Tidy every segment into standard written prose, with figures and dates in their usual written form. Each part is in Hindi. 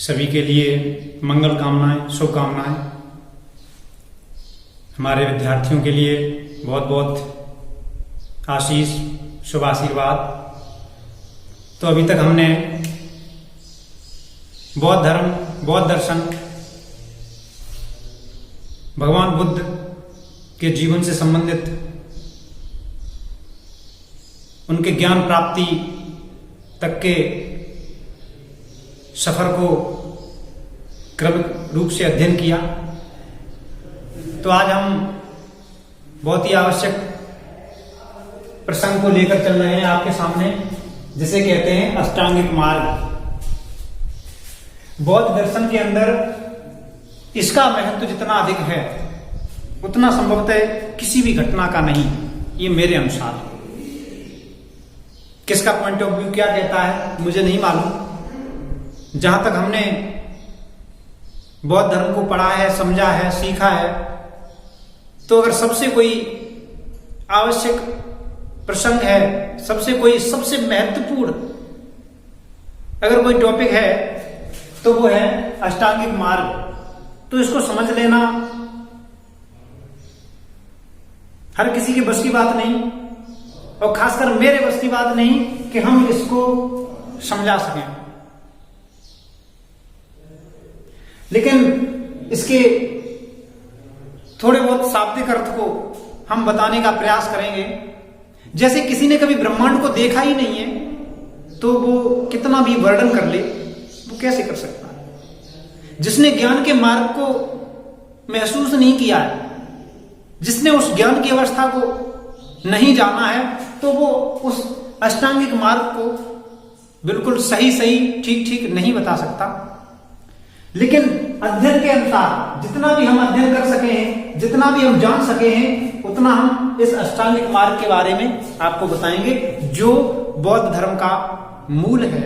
सभी के लिए मंगल कामनाएं, शुभकामनाएं। हमारे विद्यार्थियों के लिए बहुत बहुत आशीष, शुभ आशीर्वाद। तो अभी तक हमने बौद्ध धर्म, बौद्ध दर्शन, भगवान बुद्ध के जीवन से संबंधित उनके ज्ञान प्राप्ति तक के सफर को क्रमिक रूप से अध्ययन किया। तो आज हम बहुत ही आवश्यक प्रसंग को लेकर चल रहे हैं आपके सामने, जिसे कहते हैं अष्टांगिक मार्ग। बौद्ध दर्शन के अंदर इसका महत्व जितना अधिक है उतना संभवतः किसी भी घटना का नहीं, ये मेरे अनुसार। किसका पॉइंट ऑफ व्यू क्या कहता है मुझे नहीं मालूम। जहां तक हमने बौद्ध धर्म को पढ़ा है, समझा है, सीखा है, तो अगर सबसे कोई आवश्यक प्रसंग है, सबसे महत्वपूर्ण अगर कोई टॉपिक है तो वो है अष्टांगिक मार्ग। तो इसको समझ लेना हर किसी के बस की बात नहीं, और खासकर मेरे बस की बात नहीं कि हम इसको समझा सकें। लेकिन इसके थोड़े बहुत शाब्दिक अर्थ को हम बताने का प्रयास करेंगे। जैसे किसी ने कभी ब्रह्मांड को देखा ही नहीं है तो वो कितना भी वर्णन कर ले, वो कैसे कर सकता है? जिसने ज्ञान के मार्ग को महसूस नहीं किया है, जिसने उस ज्ञान की अवस्था को नहीं जाना है, तो वो उस अष्टांगिक मार्ग को बिल्कुल सही ठीक नहीं बता सकता। लेकिन अध्ययन के अनुसार जितना भी हम अध्ययन कर सके हैं, जितना भी हम जान सके हैं, उतना हम इस अष्टांगिक मार्ग के बारे में आपको बताएंगे, जो बौद्ध धर्म का मूल है।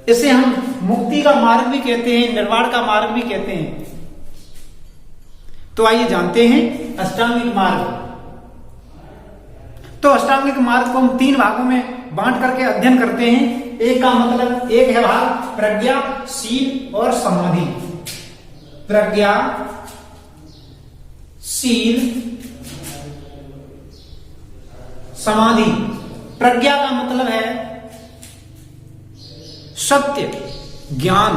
इसे हम मुक्ति का मार्ग भी कहते हैं, निर्वाण का मार्ग भी कहते हैं। तो आइए जानते हैं अष्टांगिक मार्ग। तो अष्टांगिक मार्ग को हम 3 भागों में बांट करके अध्ययन करते हैं। एक है भाग प्रज्ञा, शील और समाधि। प्रज्ञा, शील, समाधि। प्रज्ञा का मतलब है सत्य, ज्ञान।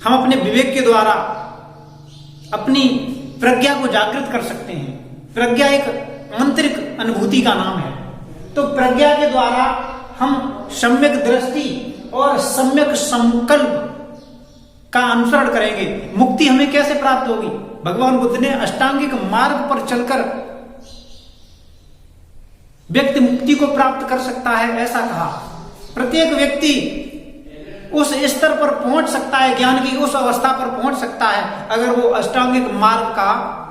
हम अपने विवेक के द्वारा अपनी प्रज्ञा को जागृत कर सकते हैं। प्रज्ञा एक आंतरिक अनुभूति का नाम है। तो प्रज्ञा के द्वारा हम सम्यक दृष्टि और सम्यक संकल्प का अनुसरण करेंगे। मुक्ति हमें कैसे प्राप्त होगी? भगवान बुद्ध ने अष्टांगिक मार्ग पर चलकर व्यक्ति मुक्ति को प्राप्त कर सकता है, ऐसा कहा। प्रत्येक व्यक्ति उस स्तर पर पहुंच सकता है, ज्ञान की उस अवस्था पर पहुंच सकता है, अगर वो अष्टांगिक मार्ग का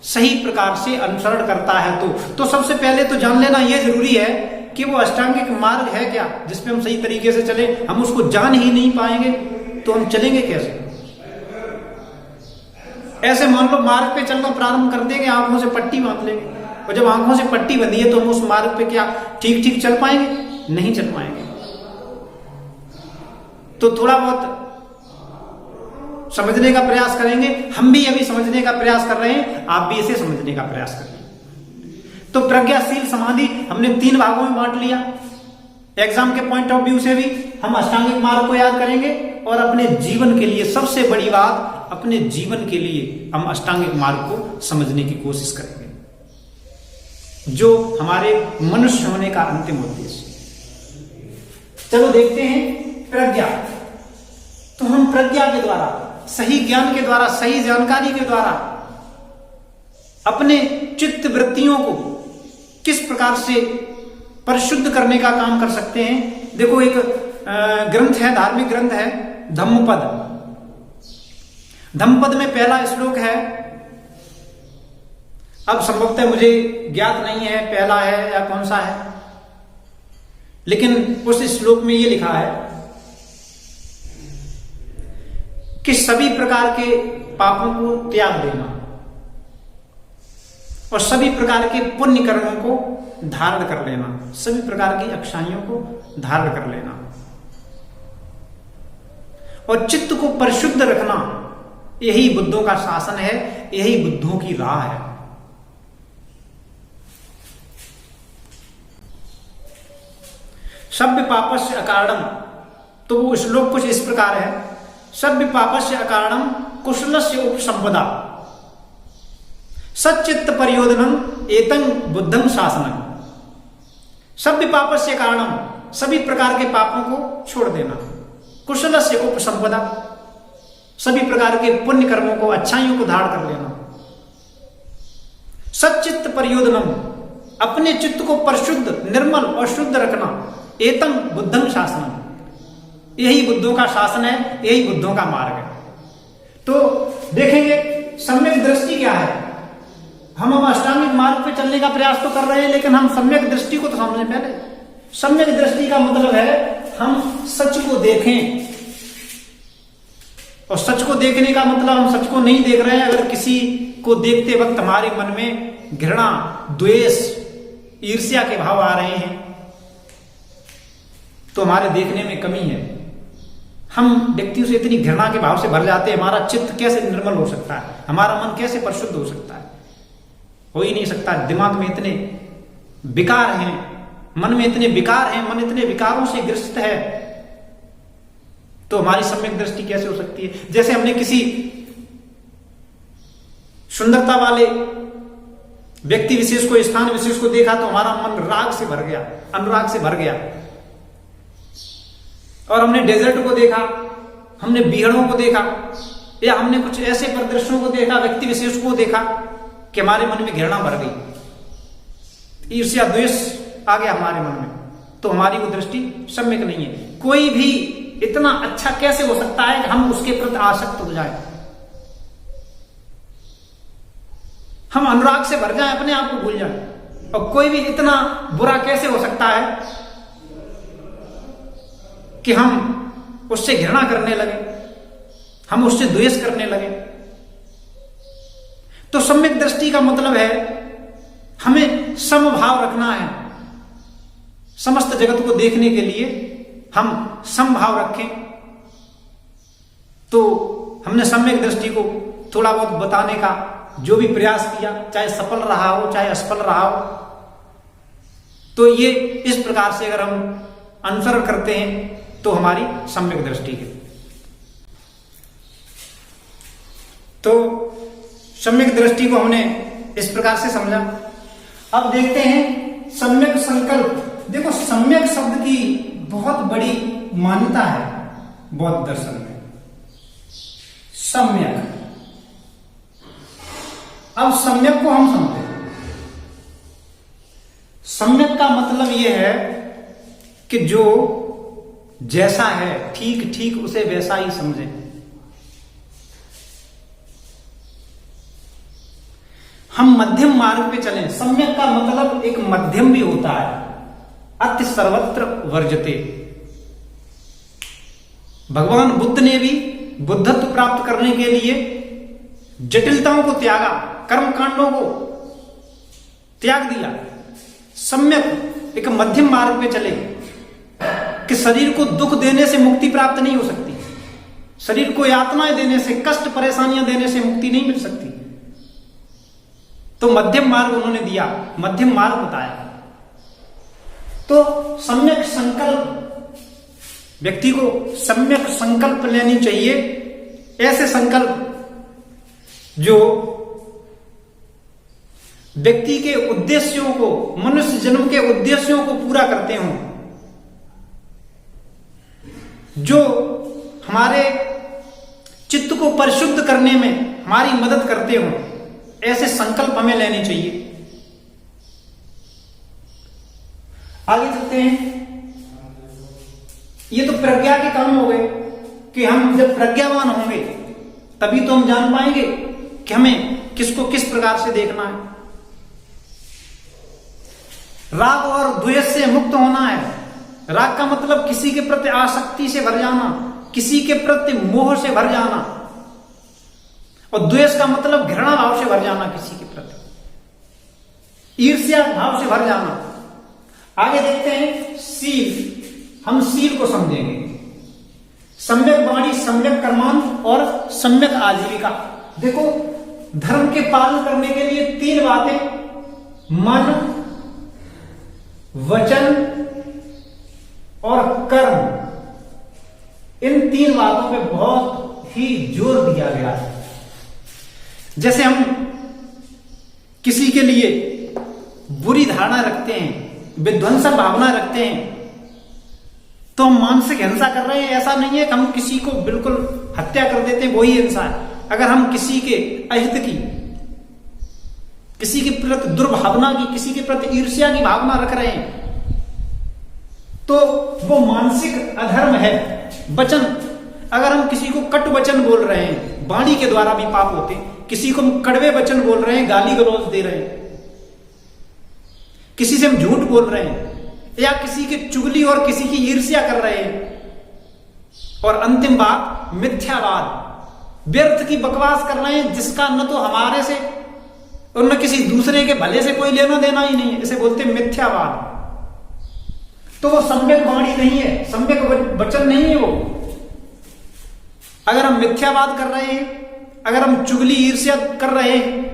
सही प्रकार से अनुसरण करता है। तो सबसे पहले तो जान लेना यह जरूरी है कि वो अष्टांगिक मार्ग है क्या, जिसपे हम सही तरीके से चले। हम उसको जान ही नहीं पाएंगे तो हम चलेंगे कैसे? ऐसे मान लो मार्ग पे चलना प्रारंभ कर देंगे, आंखों से पट्टी बांध लेंगे, और जब आंखों से पट्टी बंधी है तो हम उस मार्ग पे क्या ठीक चल पाएंगे? नहीं चल पाएंगे। तो थोड़ा बहुत समझने का प्रयास करेंगे। हम भी अभी समझने का प्रयास कर रहे हैं, आप भी इसे समझने का प्रयास करिए। तो प्रज्ञा, शील, समाधि हमने 3 भागों में बांट लिया। एग्जाम के पॉइंट ऑफ व्यू से भी हम अष्टांगिक मार्ग को याद करेंगे, और अपने जीवन के लिए सबसे बड़ी बात, अपने जीवन के लिए हम अष्टांगिक मार्ग को समझने की कोशिश करेंगे, जो हमारे मनुष्य होने का अंतिम उद्देश्य। चलो देखते हैं प्रज्ञा। तो हम प्रज्ञा के द्वारा, सही ज्ञान के द्वारा, सही जानकारी के द्वारा अपने चित्त वृत्तियों को किस प्रकार से परिशुद्ध करने का काम कर सकते हैं। देखो, एक ग्रंथ है, धार्मिक ग्रंथ है, धम्मपद। धम्मपद में पहला श्लोक है। अब संभवतः मुझे ज्ञात नहीं है पहला है या कौन सा है, लेकिन उस श्लोक में यह लिखा है कि सभी प्रकार के पापों को त्याग देना और सभी प्रकार के पुण्य कर्मों को धारण कर लेना, सभी प्रकार की अच्छाइयों को धारण कर लेना और चित्त को परिशुद्ध रखना, यही बुद्धों का शासन है, यही बुद्धों की राह है। सभ्य पापस्य अकारणम, तो वो श्लोक कुछ इस प्रकार है, सभ्य पापस्य अकारणम कुशलस्य उपसंपदा सच्चित्त परियोजनम एतं बुद्धं शासनम। सभ्य पापस्य कारणम, सभी प्रकार के पापों को छोड़ देना, कुशलस्य उपसंपदा, सभी प्रकार के पुण्य कर्मों को, अच्छाइयों को धारण कर लेना, सच्चित्त परियोजनम, अपने चित्त को परिशुद्ध, निर्मल और शुद्ध रखना, एतं बुद्धं शासनम, यही बुद्धों का शासन है, यही बुद्धों का मार्ग है। तो देखेंगे सम्यक दृष्टि क्या है। हम अष्टांगिक मार्ग पे चलने का प्रयास तो कर रहे हैं, लेकिन हम सम्यक दृष्टि को तो समझें पहले। सम्यक दृष्टि का मतलब है हम सच को देखें, और सच को देखने का मतलब हम सच को नहीं देख रहे हैं। अगर किसी को देखते वक्त हमारे मन में घृणा, द्वेष, ईर्ष्या के भाव आ रहे हैं तो हमारे देखने में कमी है। हम व्यक्तियों से इतनी घृणा के भाव से भर जाते हैं, हमारा चित्त कैसे निर्मल हो सकता है, हमारा मन कैसे परिशुद्ध हो सकता है, हो ही नहीं सकता। दिमाग में इतने विकार हैं, मन में इतने विकार हैं, मन इतने विकारों से ग्रसित है, तो हमारी सम्यक दृष्टि कैसे हो सकती है। जैसे हमने किसी सुंदरता वाले व्यक्ति विशेष को, स्थान विशेष को देखा तो हमारा मन राग से भर गया, अनुराग से भर गया। और हमने डेजर्ट को देखा, हमने बीहड़ों को देखा, या हमने कुछ ऐसे परिदृश्यों को देखा, व्यक्ति विशेष को देखा कि हमारे मन में घृणा भर गई, ईर्ष्या द्वेष आ गया हमारे मन में, तो हमारी वो दृष्टि सम्यक नहीं है। कोई भी इतना अच्छा कैसे हो सकता है कि हम उसके प्रति आसक्त हो जाए, हम अनुराग से भर जाए, अपने आप को भूल जाए। और कोई भी इतना बुरा कैसे हो सकता है कि हम उससे घृणा करने लगे, हम उससे द्वेष करने लगे। तो सम्यक दृष्टि का मतलब है हमें समभाव रखना है। समस्त जगत को देखने के लिए हम समभाव रखें। तो हमने सम्यक दृष्टि को थोड़ा बहुत बताने का जो भी प्रयास किया, चाहे सफल रहा हो चाहे असफल रहा हो, तो ये इस प्रकार से अगर हम अनुसरण करते हैं तो हमारी सम्यक दृष्टि है। तो सम्यक दृष्टि को हमने इस प्रकार से समझा। अब देखते हैं सम्यक संकल्प। देखो, सम्यक शब्द की बहुत बड़ी मान्यता है बौद्ध दर्शन में। सम्यक, अब सम्यक को हम समझें। सम्यक का मतलब यह है कि जो जैसा है ठीक ठीक उसे वैसा ही समझें। हम मध्यम मार्ग पे चलें। सम्यक का मतलब एक मध्यम भी होता है। अति सर्वत्र वर्जते। भगवान बुद्ध ने भी बुद्धत्व प्राप्त करने के लिए जटिलताओं को त्यागा, कर्म कांडों को त्याग दिया। सम्यक एक मध्यम मार्ग पे चले कि शरीर को दुख देने से मुक्ति प्राप्त नहीं हो सकती, शरीर को यातनाएं देने से, कष्ट परेशानियां देने से मुक्ति नहीं मिल सकती। तो मध्यम मार्ग उन्होंने दिया, मध्यम मार्ग बताया। तो सम्यक संकल्प, व्यक्ति को सम्यक संकल्प लेनी चाहिए। ऐसे संकल्प जो व्यक्ति के उद्देश्यों को, मनुष्य जन्म के उद्देश्यों को पूरा करते हों, जो हमारे चित्त को परिशुद्ध करने में हमारी मदद करते हों, ऐसे संकल्प हमें लेने चाहिए। आगे चलते हैं। ये तो प्रज्ञा के काम हो गए कि हम जब प्रज्ञावान होंगे तभी तो हम जान पाएंगे कि हमें किसको किस प्रकार से देखना है। राग और द्वेष से मुक्त होना है। राग का मतलब किसी के प्रति आसक्ति से भर जाना, किसी के प्रति मोह से भर जाना, और द्वेष का मतलब घृणा भाव से भर जाना किसी के प्रति। ईर्ष्या भाव से भर जाना। आगे देखते हैं शील। हम शील को समझेंगे, सम्यक वाणी, सम्यक कर्मांत और सम्यक आजीविका। देखो, धर्म के पालन करने के लिए 3 बातें, मन, वचन और कर्म, इन 3 बातों पे बहुत ही जोर दिया गया है। जैसे हम किसी के लिए बुरी धारणा रखते हैं, विध्वंसक भावना रखते हैं, तो हम मानसिक हिंसा कर रहे हैं। ऐसा नहीं है कि हम किसी को बिल्कुल हत्या कर देते हैं, वही हिंसा है। अगर हम किसी के अहित की, किसी के प्रति दुर्भावना की, किसी के प्रति ईर्ष्या की भावना रख रहे हैं, तो वो मानसिक अधर्म है। वचन, अगर हम किसी को कटु वचन बोल रहे हैं, वाणी के द्वारा भी पाप होते हैं। किसी को हम कड़वे वचन बोल रहे हैं, गाली गलौज दे रहे हैं, किसी से हम झूठ बोल रहे हैं, या किसी की चुगली और किसी की ईर्ष्या कर रहे हैं। और अंतिम बात, मिथ्यावाद, व्यर्थ की बकवास कर रहे हैं, जिसका न तो हमारे से और न किसी दूसरे के भले से कोई लेना देना ही नहीं है। इसे बोलते हैं मिथ्यावाद। तो वो सम्यक वाणी नहीं है, सम्यक वचन नहीं है वो। अगर हम मिथ्यावाद कर रहे हैं, अगर हम चुगली ईर्ष्या कर रहे हैं,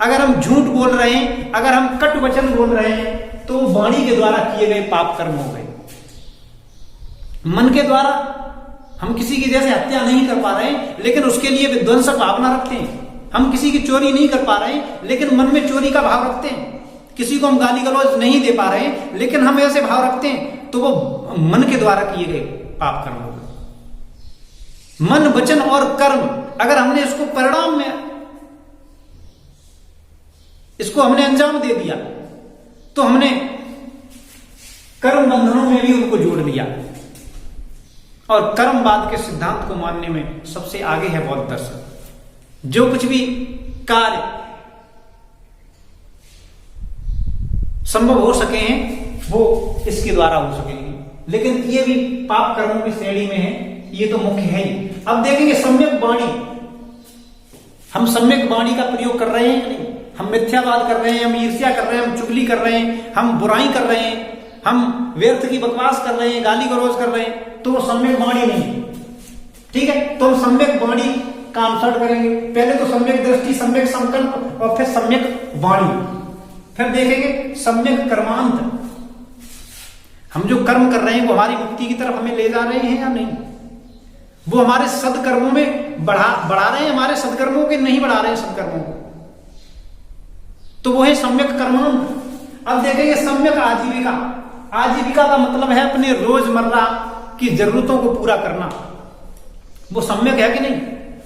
अगर हम झूठ बोल रहे हैं, अगर हम कटु वचन बोल रहे हैं, तो वाणी के द्वारा किए गए पाप कर्म हो गए। मन के द्वारा हम किसी की जैसे हत्या नहीं कर पा रहे हैं, लेकिन उसके लिए विध्वंसक भावना रखते हैं। हम किसी की चोरी नहीं कर पा रहे हैं, लेकिन मन में चोरी का भाव रखते हैं। किसी को हम गाली गलौज नहीं दे पा रहे हैं, लेकिन हम ऐसे भाव रखते हैं, तो वो मन के द्वारा किए गए पाप कर्म हो गए। मन, वचन और कर्म, अगर हमने इसको परिणाम में, इसको हमने अंजाम दे दिया, तो हमने कर्म बंधनों में भी उनको जोड़ लिया। और कर्मवाद के सिद्धांत को मानने में सबसे आगे है बौद्ध दर्शन। जो कुछ भी कार्य संभव हो सके हैं, वो इसके द्वारा हो सकेंगे। लेकिन ये भी पाप कर्मों की श्रेणी में है, ये तो मुख्य है ही। अब देखेंगे सम्यक वाणी। हम सम्यक वाणी का प्रयोग कर रहे हैं कि नहीं? हम मिथ्यावाद कर रहे हैं, हम ईर्ष्या कर रहे हैं, हम चुगली कर रहे हैं, हम बुराई कर रहे हैं, हम व्यर्थ की बकवास कर रहे हैं, गाली गलौज कर रहे हैं, तो वो सम्यक वाणी नहीं। ठीक है, तो हम सम्यक वाणी का अनुसरण करेंगे। पहले तो सम्यक दृष्टि, सम्यक संकल्प और फिर सम्यक वाणी। फिर देखेंगे सम्यक कर्मांत। हम जो कर्म कर रहे हैं वो हमारी मुक्ति की तरफ हमें ले जा रहे हैं या नहीं? वो हमारे सदकर्मों में बढ़ा रहे हैं, हमारे सदकर्मों के नहीं बढ़ा रहे हैं सदकर्मों को, तो वो है सम्यक कर्मांत। अब देखेंगे सम्यक आजीविका। आजीविका का मतलब है अपने रोजमर्रा की जरूरतों को पूरा करना। वो सम्यक है कि नहीं?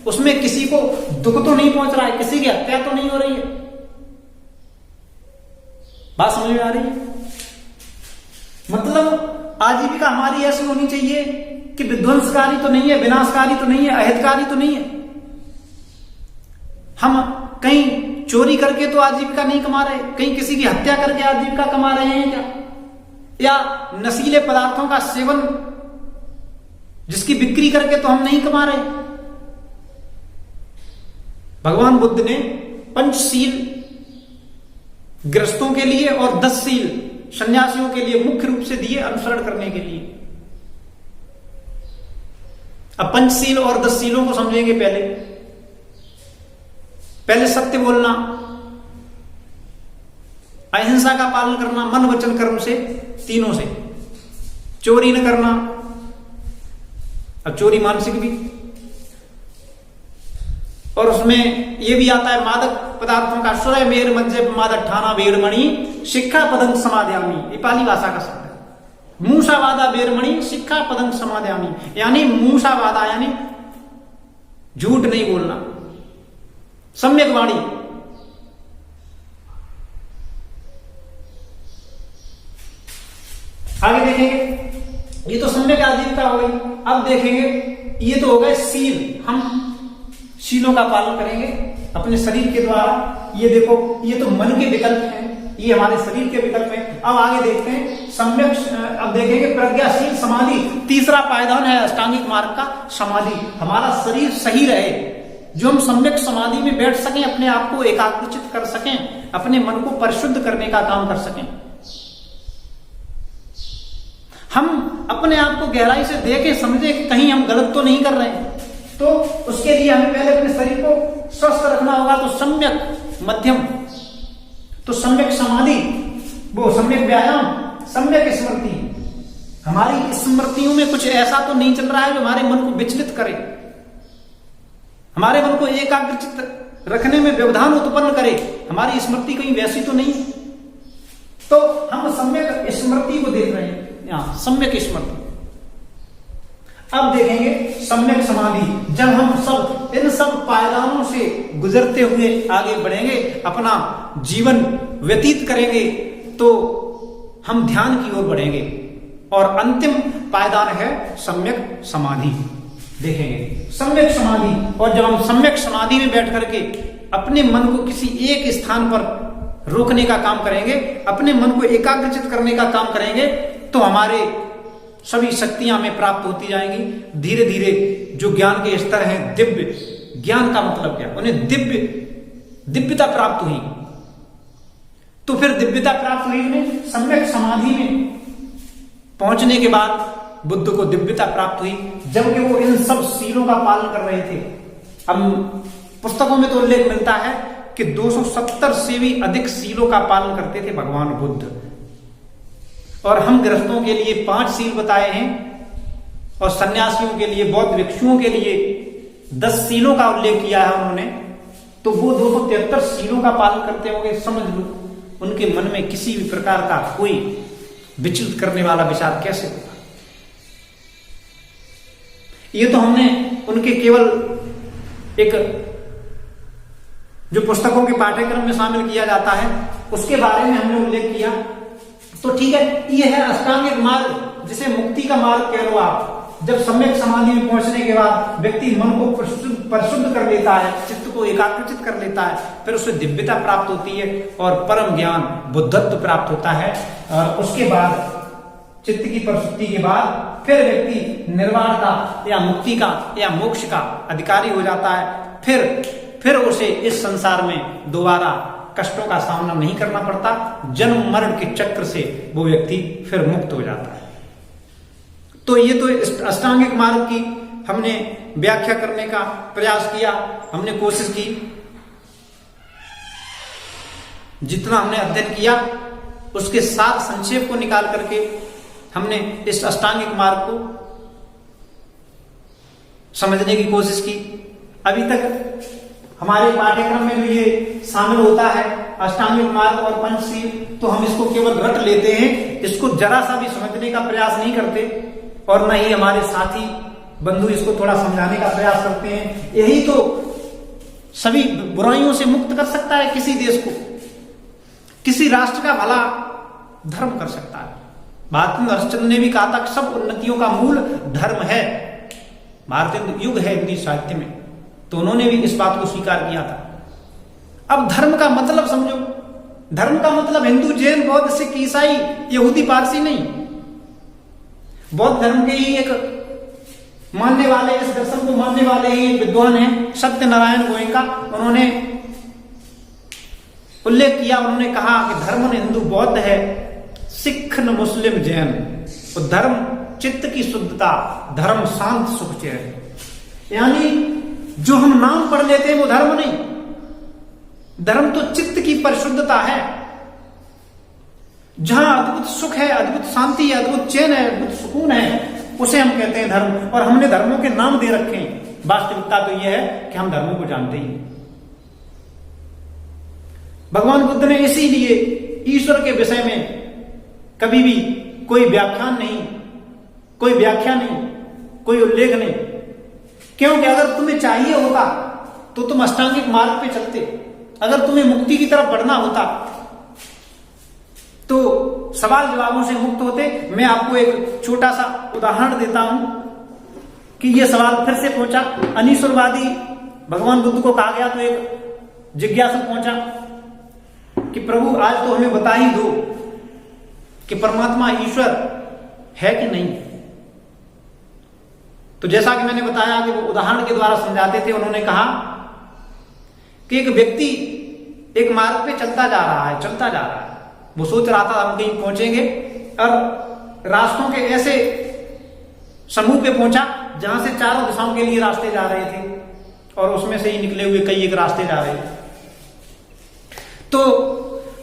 उसमें किसी को दुख तो नहीं पहुंच रहा है, किसी की हत्या तो नहीं हो रही है। बात समझ में आ रही है? मतलब आजीविका हमारी ऐसी होनी चाहिए कि विध्वंसकारी तो नहीं है, विनाशकारी तो नहीं है, अहितकारी तो नहीं है। हम कहीं चोरी करके तो आजीविका नहीं कमा रहे, कहीं किसी की हत्या करके आजीविका कमा रहे हैं क्या? या नशीले पदार्थों का सेवन जिसकी बिक्री करके तो हम नहीं कमा रहे। भगवान बुद्ध ने पंचशील गृहस्थों के लिए और 10 शील सन्यासियों के लिए मुख्य रूप से दिए अनुसरण करने के लिए। अब पंचशील और 10 शीलों को समझेंगे। पहले सत्य बोलना, अहिंसा का पालन करना, मन वचन कर्म से, तीनों से। चोरी न करना, अब चोरी मानसिक भी, और उसमें यह भी आता है मादक पदार्थों का स्वय मेर मज्जे मादक ठाना बेरमणि शिक्षा पदंग समाध्यामी। ये पाली भाषा का शब्द है। मूसावादा बेरमणि शिक्षा पदंग समाध्यामी, यानी मूसावादा यानी झूठ नहीं बोलना, सम्यक वाणी। आगे देखेंगे, ये तो सम्यक आजीविका हो गई। अब देखेंगे, ये तो हो गए शील। हम शीलों का पालन करेंगे अपने शरीर के द्वारा। ये देखो, ये तो मन के विकल्प हैं, ये हमारे शरीर के विकल्प हैं। अब आगे देखते हैं सम्यक। अब देखेंगे प्रज्ञाशील समाधि। तीसरा पायदान है अष्टांगिक मार्ग का, समाधि। हमारा शरीर सही रहे, जो हम सम्यक समाधि में बैठ सकें, अपने आप को एकाग्रचित कर सकें, अपने मन को परिशुद्ध करने का काम कर सकें। हम अपने आप को गहराई से देखें, समझें कि कहीं हम गलत तो नहीं कर रहे हैं। तो उसके लिए हमें पहले अपने शरीर को स्वस्थ रखना होगा। तो सम्यक मध्यम, तो सम्यक समाधि, वो सम्यक व्यायाम, सम्यक स्मृति। हमारी स्मृतियों में कुछ ऐसा तो नहीं चल रहा है जो हमारे मन को विचलित करे, हमारे मन को एकाग्रचित रखने में व्यवधान उत्पन्न करे। हमारी स्मृति कहीं वैसी तो नहीं। तो हम सम्यक स्मृति को देख रहे हैं यहां, सम्यक स्मृति। अब देखेंगे सम्यक समाधि। जब हम सब इन सब पायदानों से गुजरते हुए आगे बढ़ेंगे, अपना जीवन व्यतीत करेंगे, तो हम ध्यान की ओर बढ़ेंगे और अंतिम पायदान है सम्यक समाधि। देखेंगे सम्यक समाधि। और जब हम सम्यक समाधि में बैठ करके अपने मन को किसी एक स्थान पर रोकने का काम करेंगे, अपने मन को एकाग्रचित करने का काम करेंगे, तो हमारे सभी शक्तियां हमें प्राप्त होती जाएंगी। धीरे धीरे जो ज्ञान के स्तर हैं, दिव्य ज्ञान का मतलब क्या, उन्हें दिव्यता प्राप्त हुई। तो फिर दिव्यता प्राप्त हुई उन्हें सम्यक समाधि में पहुंचने के बाद बुद्ध को दिव्यता प्राप्त हुई, जबकि वो इन सब सीलों का पालन कर रहे थे। अब पुस्तकों में तो उल्लेख मिलता है कि 270 से भी अधिक सीलों का पालन करते थे भगवान बुद्ध। और हम गृहस्थों के लिए 5 सील बताए हैं और सन्यासियों के लिए, बौद्ध भिक्षुओं के लिए 10 सीलों का उल्लेख किया है उन्होंने। तो वो 273 सीलों का पालन करते होंगे। समझ लो उनके मन में किसी भी प्रकार का कोई विचलित करने वाला विचार कैसे होगा। ये तो हमने उनके केवल एक जो पुस्तकों के पाठ्यक्रम में शामिल किया जाता है उसके बारे में हमने उल्लेख किया। तो ठीक है, ये है अष्टांगिक मार्ग, जिसे मुक्ति का मार्ग कह लो आप। जब सम्यक समाधि में पहुंचने के बाद व्यक्ति मन को परिशुद्ध कर लेता है, चित्त को एकाग्रचित कर लेता है, फिर उसे दिव्यता प्राप्त होती है और परम ज्ञान बुद्धत्व प्राप्त होता है। और उसके बाद चित्त की परिशुद्धि के बाद फिर व्यक्ति निर्वाण का या मुक्ति का या मोक्ष का अधिकारी हो जाता है। फिर उसे इस संसार में दोबारा कष्टों का सामना नहीं करना पड़ता। जन्म मरण के चक्र से वो व्यक्ति फिर मुक्त हो जाता है। तो ये तो अष्टांगिक मार्ग की हमने व्याख्या करने का प्रयास किया, हमने कोशिश की। जितना हमने अध्ययन किया उसके सार संक्षेप को निकाल करके हमने इस अष्टांगिक मार्ग को समझने की कोशिश की। अभी तक हमारे पाठ्यक्रम में जो ये शामिल होता है अष्टांगिक मार्ग और पंचशील, तो हम इसको केवल रट लेते हैं, इसको जरा सा भी समझने का प्रयास नहीं करते और न ही हमारे साथी बंधु इसको थोड़ा समझाने का प्रयास करते हैं। यही तो सभी बुराइयों से मुक्त कर सकता है किसी देश को, किसी राष्ट्र का भला धर्म कर सकता है। भारतेंदु हरिश्चंद्र ने भी कहा था कि सब उन्नतियों का मूल धर्म है। भारतेंदु युग है हिंदी साहित्य में, तो उन्होंने भी इस बात को स्वीकार किया था। अब धर्म का मतलब समझो, धर्म का मतलब हिंदू, जैन, बौद्ध, सिख, ईसाई, यहूदी, पारसी नहीं। बौद्ध धर्म के ही एक मानने वाले, इस दर्शन को मानने वाले ही विद्वान हैं सत्यनारायण गोयनका। उन्होंने उल्लेख किया, उन्होंने कहा कि धर्म न हिंदू बौद्ध है, सिख न मुस्लिम जैन। तो धर्म चित्त की शुद्धता, धर्म शांत सुख चैन। यानी जो हम नाम पढ़ लेते हैं वो धर्म नहीं, धर्म तो चित्त की परिशुद्धता है। जहां अद्भुत सुख है, अद्भुत शांति है, अद्भुत चैन है, अद्भुत सुकून है, उसे हम कहते हैं धर्म। और हमने धर्मों के नाम दे रखे हैं। वास्तविकता तो यह है कि हम धर्मों को जानते ही हैं। भगवान बुद्ध ने इसीलिए ईश्वर के विषय में कभी भी कोई व्याख्यान नहीं, कोई व्याख्या नहीं, कोई उल्लेख नहीं। क्योंकि अगर तुम्हें चाहिए होता तो तुम अष्टांगिक मार्ग पे चलते। अगर तुम्हें मुक्ति की तरफ बढ़ना होता तो सवाल जवाबों से मुक्त होते। मैं आपको एक छोटा सा उदाहरण देता हूं कि यह सवाल फिर से पहुंचा। अनीश्वरवादी भगवान बुद्ध को कहा गया तो एक जिज्ञासु पहुंचा कि प्रभु आज तो हमें बता ही दो कि परमात्मा ईश्वर है कि नहीं। तो जैसा कि मैंने बताया कि वो उदाहरण के द्वारा समझाते थे। उन्होंने कहा कि एक व्यक्ति एक मार्ग पे चलता जा रहा है। वो सोच रहा था हम कहीं पहुंचेंगे, और रास्तों के ऐसे समूह पे पहुंचा जहां से चारों दिशाओं के लिए रास्ते जा रहे थे, और उसमें से ही निकले हुए कई एक रास्ते जा रहे थे। तो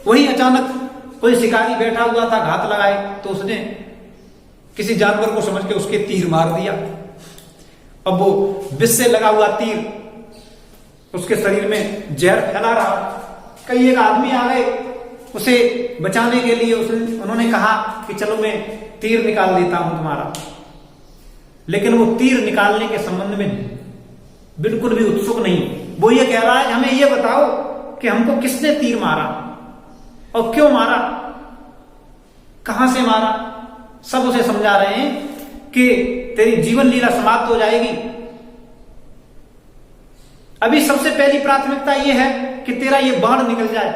वही अचानक कोई शिकारी बैठा हुआ था घात लगाए, तो उसने किसी जानवर को समझ के उसके तीर मार दिया। अब वो विष से लगा हुआ तीर उसके शरीर में जहर फैला रहा। कई एक आदमी आ गए उसे बचाने के लिए। उन्होंने कहा कि चलो मैं तीर निकाल देता हूं तुम्हारा, लेकिन वो तीर निकालने के संबंध में बिल्कुल भी उत्सुक नहीं। वो ये कह रहा है हमें ये बताओ कि हमको किसने तीर मारा और क्यों मारा, कहां से मारा। सब उसे समझा रहे हैं कि तेरी जीवन लीला समाप्त हो जाएगी। अभी सबसे पहली प्राथमिकता यह है कि तेरा ये बाण निकल जाए,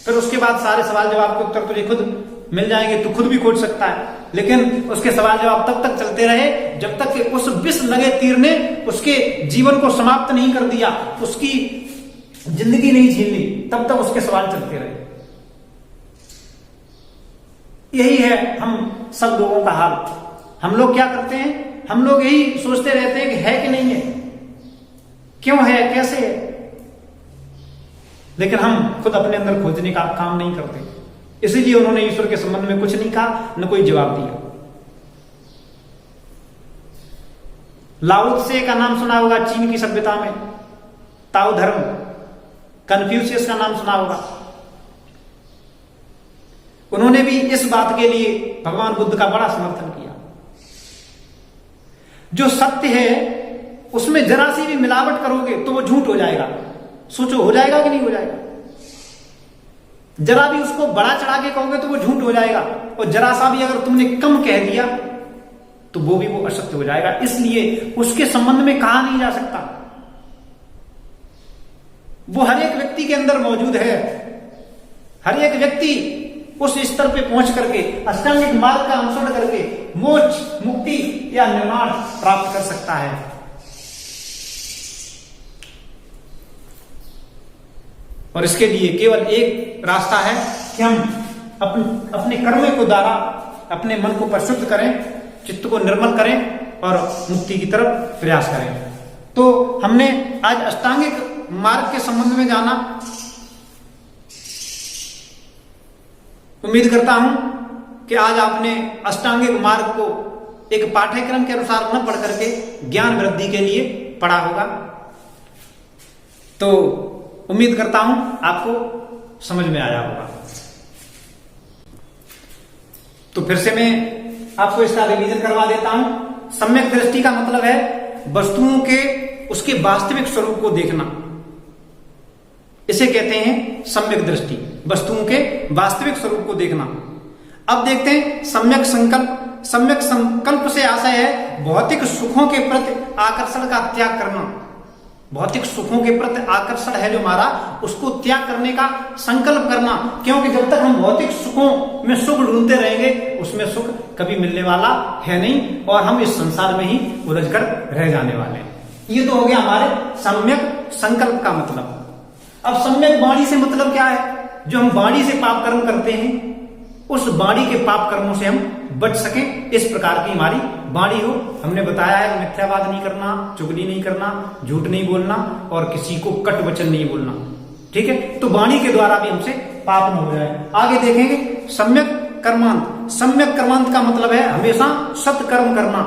फिर उसके बाद सारे सवाल जवाब के उत्तर तुझे खुद मिल जाएंगे। तू खुद भी खोज सकता है, लेकिन उसके सवाल जवाब तब तक चलते रहे जब तक कि उस विष लगे तीर ने उसके जीवन को समाप्त नहीं कर दिया, उसकी जिंदगी नहीं छीन ली, तब तक उसके सवाल चलते रहे। यही है हम सब लोगों का हाल। हम लोग क्या करते हैं, हम लोग यही सोचते रहते हैं कि है कि नहीं है, क्यों है, कैसे है, लेकिन हम खुद अपने अंदर खोजने का काम नहीं करते। इसीलिए उन्होंने ईश्वर के संबंध में कुछ नहीं कहा, न कोई जवाब दिया। लाओ त्से का नाम सुना होगा चीन की सभ्यता में, ताओ धर्म। कन्फ्यूशियस का नाम सुना होगा। उन्होंने भी इस बात के लिए भगवान बुद्ध का बड़ा समर्थन किया। जो सत्य है उसमें जरा सी भी मिलावट करोगे तो वो झूठ हो जाएगा। सोचो, हो जाएगा कि नहीं हो जाएगा। जरा भी उसको बड़ा चढ़ा के कहोगे तो वो झूठ हो जाएगा, और जरा सा भी अगर तुमने कम कह दिया तो वो भी वो असत्य हो जाएगा। इसलिए उसके संबंध में कहा नहीं जा सकता। वो हर एक व्यक्ति के अंदर मौजूद है। हर एक व्यक्ति उस स्तर पे पहुंच करके अष्टांगिक मार्ग का अनुसरण करके मोक्ष, मुक्ति या निर्माण प्राप्त कर सकता है। और इसके लिए केवल एक रास्ता है कि हम अपने कर्मों को द्वारा अपने मन को परिशुद्ध करें, चित्त को निर्मल करें और मुक्ति की तरफ प्रयास करें। तो हमने आज अष्टांगिक मार्ग के संबंध में जाना। उम्मीद करता हूं कि आज आपने अष्टांगिक मार्ग को एक पाठ्यक्रम के अनुसार न पढ़ करके ज्ञान वृद्धि के लिए पढ़ा होगा। तो उम्मीद करता हूं आपको समझ में आया होगा। तो फिर से मैं आपको इसका रिवीजन करवा देता हूं। सम्यक दृष्टि का मतलब है वस्तुओं के उसके वास्तविक स्वरूप को देखना। इसे कहते हैं सम्यक दृष्टि, वस्तुओं के वास्तविक स्वरूप को देखना। अब देखते हैं सम्यक संकल्प। सम्यक संकल्प से आशय है भौतिक सुखों के प्रति आकर्षण का त्याग करना। भौतिक सुखों के प्रति आकर्षण है जो हमारा, उसको त्याग करने का संकल्प करना। क्योंकि जब तक हम भौतिक सुखों में सुख ढूंढते रहेंगे उसमें सुख कभी मिलने वाला है नहीं, और हम इस संसार में ही उलझकर रह जाने वाले हैं। ये तो हो गया हमारे सम्यक संकल्प का मतलब। अब सम्यक वाणी से मतलब क्या है? जो हम वाणी से पाप कर्म करते हैं उस वाणी के पाप कर्मों से हम बच सकें, इस प्रकार की हमारी वाणी हो। हमने बताया है मिथ्यावाद नहीं करना, चुगली नहीं करना, झूठ नहीं बोलना और किसी को कट वचन नहीं बोलना। ठीक है, तो वाणी के द्वारा भी हमसे पाप न हो जाए। आगे देखेंगे सम्यक कर्मांत। सम्यक कर्मांत का मतलब है हमेशा सत्कर्म करना,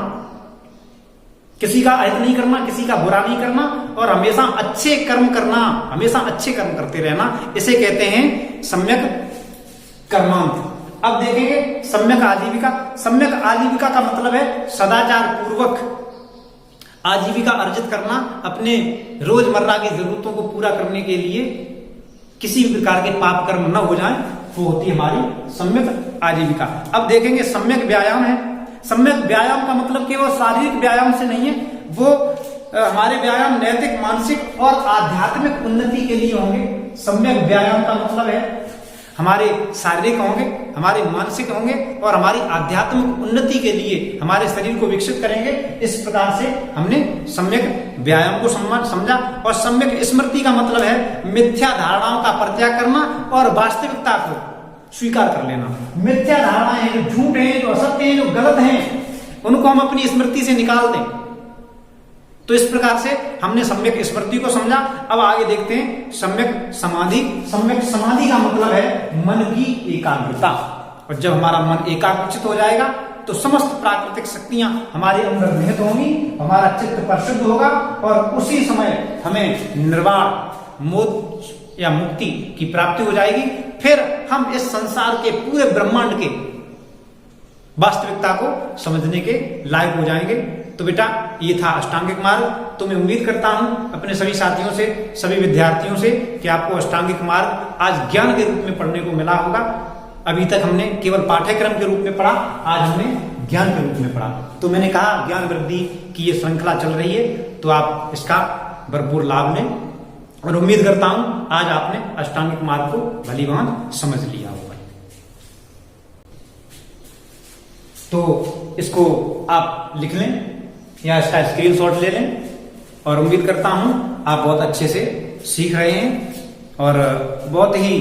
किसी का अहित नहीं करना, किसी का बुरा नहीं करना और हमेशा अच्छे कर्म करना, हमेशा अच्छे कर्म करते रहना। इसे कहते हैं सम्यक कर्मांत। अब देखेंगे सम्यक आजीविका। सम्यक आजीविका का मतलब है सदाचार पूर्वक आजीविका अर्जित करना, अपने रोजमर्रा की जरूरतों को पूरा करने के लिए किसी भी प्रकार के पाप कर्म न हो जाएं, वो होती है हमारी सम्यक आजीविका। अब देखेंगे सम्यक व्यायाम है। सम्यक व्यायाम का मतलब केवल शारीरिक व्यायाम से नहीं है, वो हमारे व्यायाम नैतिक, मानसिक और आध्यात्मिक उन्नति के लिए होंगे। सम्यक व्यायाम का मतलब है हमारे शारीरिक होंगे, हमारे मानसिक होंगे और हमारी आध्यात्मिक उन्नति के लिए हमारे शरीर को विकसित करेंगे। इस प्रकार से हमने सम्यक व्यायाम को समझा। और सम्यक स्मृति का मतलब है मिथ्या धारणाओं का परित्याग करना और वास्तविकता को स्वीकार कर लेना। मिथ्या धारणाएं जो झूठ हैं, जो असत्य हैं, जो गलत हैं, उनको हम अपनी स्मृति से निकाल दें। तो इस प्रकार से हमने सम्यक स्मृति को समझा। अब आगे देखते हैं सम्यक समाधि। सम्यक समाधि का मतलब है मन की एकाग्रता। और जब हमारा मन एकाग्रचित हो जाएगा तो समस्त प्राकृतिक शक्तियां हमारे अंदर निहित होंगी, हमारा चित्त परिशुद्ध होगा और उसी समय हमें निर्वाण मोक्ष या मुक्ति की प्राप्ति हो जाएगी। फिर हम इस संसार के पूरे ब्रह्मांड के वास्तविकता को समझने के लायक हो जाएंगे। तो बेटा ये था अष्टांगिक मार्ग। तो मैं उम्मीद करता हूं अपने सभी साथियों से, सभी विद्यार्थियों से कि आपको अष्टांगिक मार्ग आज ज्ञान के रूप में पढ़ने को मिला होगा। अभी तक हमने केवल पाठ्यक्रम के रूप में पढ़ा, आज हमने ज्ञान के रूप में पढ़ा। तो मैंने कहा ज्ञान वृद्धि की ये श्रृंखला चल रही है, तो आप इसका भरपूर लाभ लें। और उम्मीद करता हूं आज आपने अष्टांगिक मार्ग को भलीभांति समझ लिया होगा। तो इसको आप लिख लें या इसका स्क्रीनशॉट ले लें। और उम्मीद करता हूं आप बहुत अच्छे से सीख रहे हैं और बहुत ही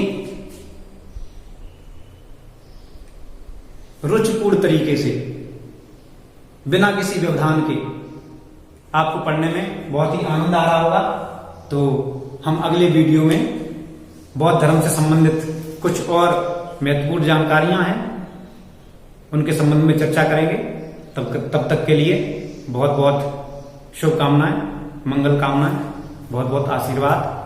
रुचिपूर्ण तरीके से, बिना किसी व्यवधान के आपको पढ़ने में बहुत ही आनंद आ रहा होगा। तो हम अगले वीडियो में बौद्ध धर्म से संबंधित कुछ और महत्वपूर्ण जानकारियां हैं, उनके संबंध में चर्चा करेंगे। तब तक के लिए बहुत बहुत शुभकामनाएं, मंगल कामनाएं, बहुत बहुत आशीर्वाद।